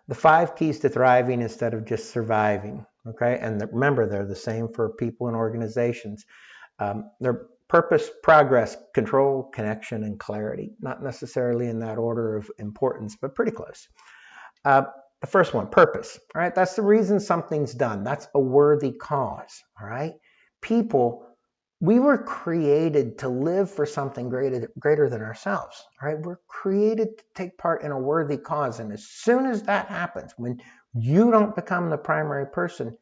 The 5 keys to thriving instead of just surviving. Okay, and remember, they're the same for people and organizations. They're purpose, progress, control, connection, and clarity. Not necessarily in that order of importance, but pretty close. Uh, the first one, purpose. All right, that's the reason something's done. That's a worthy cause. All right, people, we were created to live for something greater than ourselves. All right, we're created to take part in a worthy cause, and as soon as that happens, when you don't become the primary person,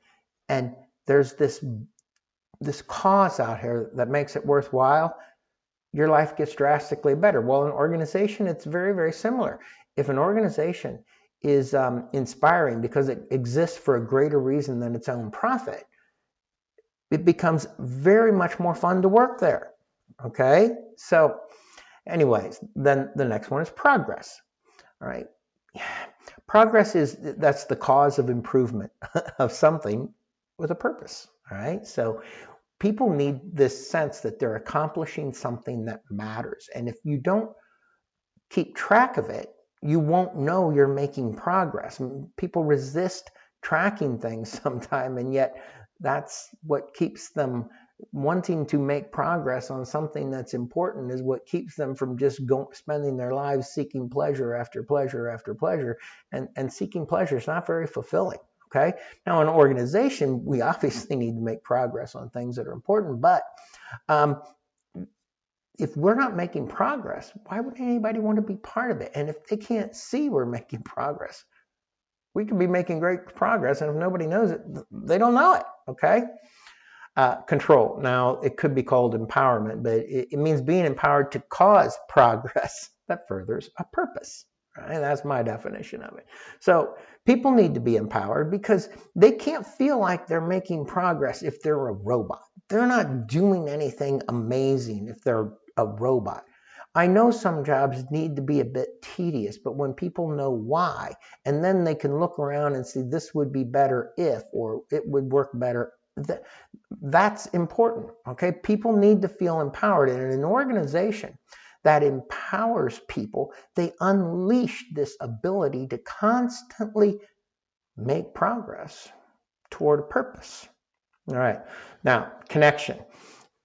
and there's this cause out here that makes it worthwhile, your life gets drastically better. Well, in an organization, it's very, very similar. If an organization is inspiring because it exists for a greater reason than its own profit, it becomes very much more fun to work there. Okay? So, anyways, then the next one is progress. All right. Progress that's the cause of improvement of something with a purpose. All right. So people need this sense that they're accomplishing something that matters. And if you don't keep track of it, you won't know you're making progress. People resist tracking things sometimes, and yet that's what keeps them wanting to make progress on something that's important, is what keeps them from just spending their lives seeking pleasure after pleasure after pleasure. And seeking pleasure is not very fulfilling. Okay. Now, in an organization, we obviously need to make progress on things that are important, but if we're not making progress, why would anybody want to be part of it? And if they can't see we're making progress, we could be making great progress, and if nobody knows it, they don't know it. Okay. Control. Now, it could be called empowerment, but it means being empowered to cause progress that furthers a purpose. Right? That's my definition of it. So people need to be empowered because they can't feel like they're making progress if they're a robot. They're not doing anything amazing if they're a robot. I know some jobs need to be a bit tedious, but when people know why, and then they can look around and see this would be better if, or it would work better, that's important. Okay, people need to feel empowered, and in an organization that empowers people, they unleash this ability to constantly make progress toward a purpose. All right, now connection.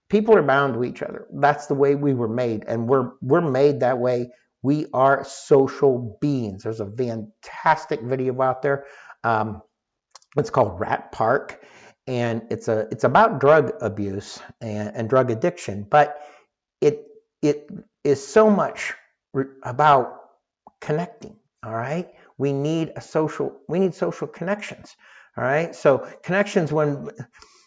People are bound to each other. That's the way we were made, and we're made that way. We are social beings. There's a fantastic video out there. It's called Rat Park, and it's about drug abuse and drug addiction, but it is so much about connecting. All right, we need social connections. All right, so connections,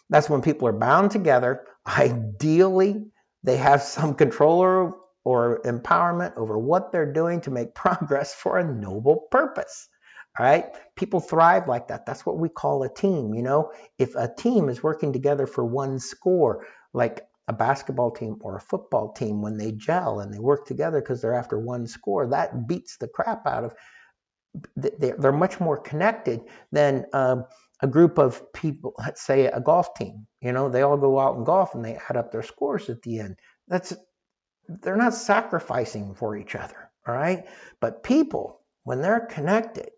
that's when people are bound together. Ideally, they have some control or empowerment over what they're doing to make progress for a noble purpose. All right, people thrive like that. That's what we call a team. If a team is working together for one score, like a basketball team or a football team, when they gel and they work together because they're after one score, that beats the crap out of. They're much more connected than a group of people. Let's say a golf team. They all go out and golf and they add up their scores at the end. They're not sacrificing for each other. All right, but people, when they're connected,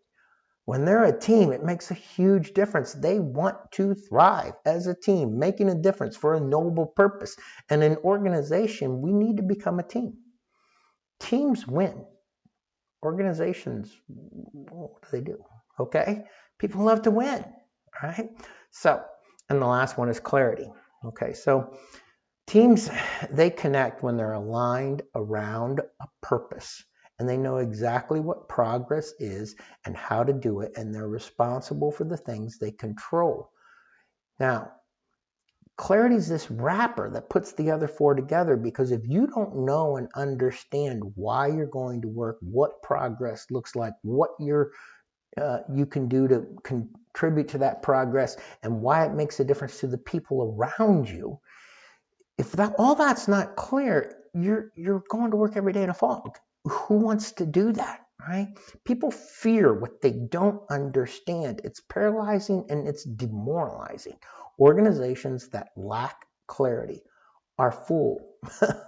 when they're a team, it makes a huge difference. They want to thrive as a team, making a difference for a noble purpose. And in organization, we need to become a team. Teams win. Organizations, what do they do? Okay? People love to win. All right? So, and the last one is clarity. Okay, so teams, they connect when they're aligned around a purpose. And they know exactly what progress is and how to do it, and they're responsible for the things they control. Now, clarity is this wrapper that puts the other four together, because if you don't know and understand why you're going to work, what progress looks like, what you can do to contribute to that progress, and why it makes a difference to the people around you, if all that's not clear, you're going to work every day in a fog. Who wants to do that, right? People fear what they don't understand. It's paralyzing and it's demoralizing. Organizations that lack clarity are full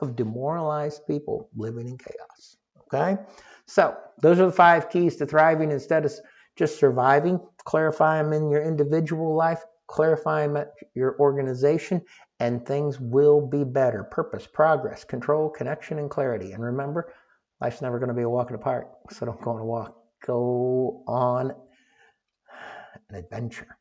of demoralized people living in chaos. Okay? So those are the 5 keys to thriving instead of just surviving, clarify them in your individual life, clarify them at your organization, and things will be better. Purpose, progress, control, connection, and clarity. And remember, life's never going to be a walk in the park, so don't go on a walk. Go on an adventure.